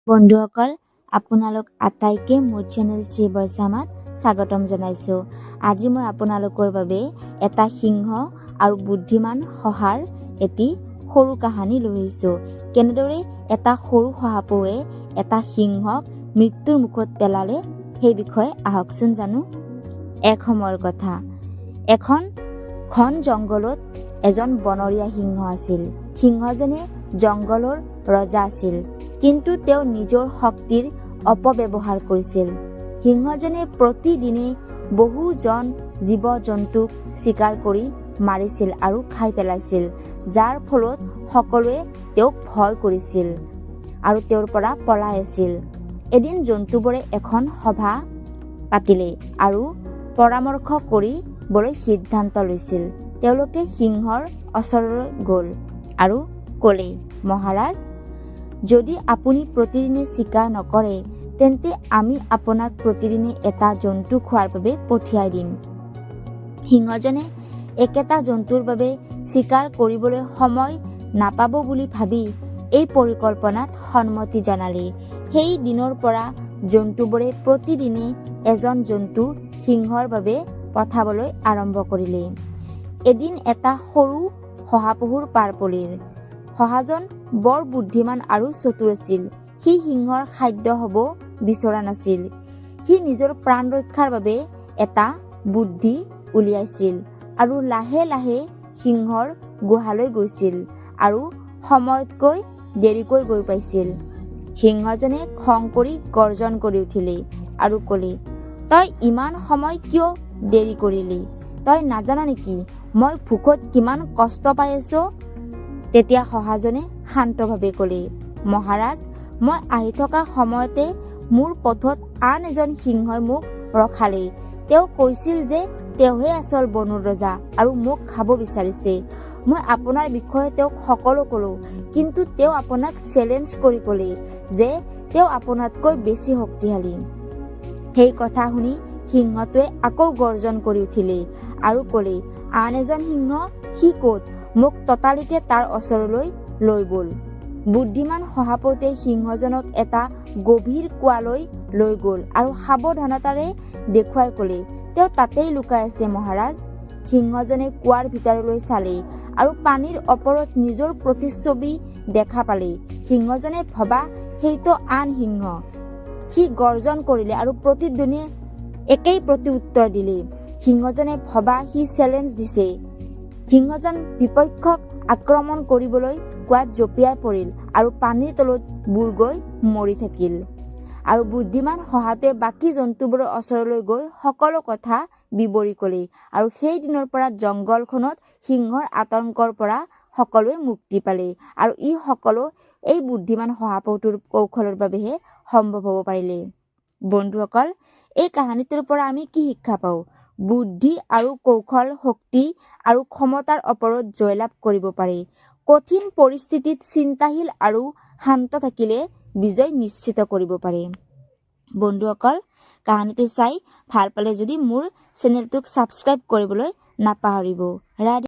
বন্ধুসকল, আপোনালোক আটাইকে মোৰ চেনেল শ্ৰী বাৰাশা মাত স্বাগতম জনাইছোঁ। আজি মই আপোনালোকৰ বাবে এটা সিংহ আৰু বুদ্ধিমান শহাৰ এটি সৰু কাহিনী লৈ আহিছোঁ। কেনেদৰে এটা সৰু শহাপহুৱে এটা সিংহক মৃত্যুৰ মুখত পেলালে সেই বিষয়ে আহকচোন জানো। এক সময়ৰ কথা, এখন ঘন জংঘলত এজন বনৰীয়া সিংহ আছিল। সিংহজনে জংঘলৰ ৰজা আছিল, কিন্তু তেওঁ নিজৰ শক্তিৰ অপব্যৱহাৰ কৰিছিল। সিংহজনে প্ৰতিদিনে বহুজন জীৱ জন্তুক চিকাৰ কৰি মাৰিছিল আৰু খাই পেলাইছিল, যাৰ ফলত সকলোৱে তেওঁক ভয় কৰিছিল আৰু তেওঁৰ পৰা পলাই আছিল। এদিন জন্তুবোৰে এখন সভা পাতিলে আৰু পৰামৰ্শ কৰিবলৈ সিদ্ধান্ত লৈছিল। তেওঁলোকে সিংহৰ ওচৰলৈ গ'ল আৰু ক'লে, মহাৰাজ, যদি আপুনি প্ৰতিদিনে চিকাৰ নকৰে তেন্তে আমি আপোনাক প্ৰতিদিনে এটা জন্তু খোৱাৰ বাবে পঠিয়াই দিম। সিংহজনে একেটা জন্তুৰ বাবে চিকাৰ কৰিবলৈ সময় নাপাব বুলি ভাবি এই পৰিকল্পনাত সন্মতি জনালে। সেই দিনৰ পৰা জন্তুবোৰে প্ৰতিদিনে এজন জন্তু সিংহৰ বাবে পঠাবলৈ আৰম্ভ কৰিলে। এদিন এটা সৰু শহাপহুৰ পাৰ পৰিল। শহাজন বৰ বুদ্ধিমান আৰু চতুৰ আছিল। সি সিংহৰ খাদ্য হ'ব বিচৰা নাছিল। সি নিজৰ প্ৰাণ ৰক্ষাৰ বাবে এটা বুদ্ধি উলিয়াইছিল আৰু লাহে লাহে সিংহৰ গুহালৈ গৈছিল আৰু সময়তকৈ দেৰিকৈ গৈ পাইছিল। সিংহজনে খং কৰি গৰ্জন কৰি উঠিলে আৰু ক'লে, তই ইমান সময় কিয় দেৰি কৰিলি? তই নাজান নেকি মই ভোকত কিমান কষ্ট পাই আছো? তেতিয়া শহাজনে শান্তভাৱে ক'লে, মহাৰাজ, মই আহি থকা সময়তে মোৰ পথত আন এজন সিংহই মোক ৰখালে। তেওঁ কৈছিল যে তেওঁহে আচল বনৰ ৰজা আৰু মোক খাব বিচাৰিছে। মই আপোনাৰ বিষয়ে তেওঁক সকলো ক'লো, কিন্তু তেওঁ আপোনাক চেলেঞ্জ কৰি ক'লে যে তেওঁ আপোনাতকৈ বেছি শক্তিশালী। সেই কথা শুনি সিংহটোৱে আকৌ গৰ্জন কৰি উঠিলে আৰু ক'লে, আন এজন সিংহ? সি ক'ত? মোক ততালিকে তাৰ ওচৰলৈ লৈ ব'ল। বুদ্ধিমান শহাপহুটোৱে সিংহজনক এটা গভীৰ কুৱালৈ লৈ গ'ল আৰু সাৱধানতাৰে দেখুৱাই ক'লে, তেওঁ তাতেই লুকাই আছে মহাৰাজ। সিংহজনে কুৱাৰ ভিতৰলৈ চালে আৰু পানীৰ ওপৰত নিজৰ প্ৰতিচ্ছবি দেখা পালে। সিংহজনে ভবা সেইটো আন সিংহ। সি গৰ্জন কৰিলে আৰু প্ৰতিধ্বনিয়ে একেই প্ৰতি উত্তৰ দিলে। সিংহজনে ভবা সি চেলেঞ্জ দিছে। সিংহজন বিপক্ষক আক্ৰমণ কৰিবলৈ কুৱাত জঁপিয়াই পৰিল আৰু পানীৰ তলত বুৰ গৈ মৰি থাকিল। আৰু বুদ্ধিমান শহাটোৱে বাকী জন্তুবোৰৰ ওচৰলৈ গৈ সকলো কথা বিৱৰি ক'লে আৰু সেই দিনৰ পৰা জংঘলখনত সিংহৰ আতংকৰ পৰা সকলোৱে মুক্তি পালে আৰু ই সকলো এই বুদ্ধিমান শহাপহুটোৰ কৌশলৰ বাবেহে সম্ভৱ হ'ব পাৰিলে। বন্ধুসকল, এই কাহিনীটোৰ পৰা আমি কি শিক্ষা পাওঁ? বুদ্ধি আৰু কৌশল শক্তি আৰু ক্ষমতাৰ ওপৰত জয়লাভ কৰিব পাৰে। কঠিন পৰিস্থিতিত চিন্তাশীল আৰু শান্ত থাকিলে বিজয় নিশ্চিত কৰিব পাৰে। বন্ধুসকল, কাহিনীটো চাই ভাল পালে যদি মোৰ চেনেলটোক ছাবস্ক্ৰাইব কৰিবলৈ নাপাহৰিব।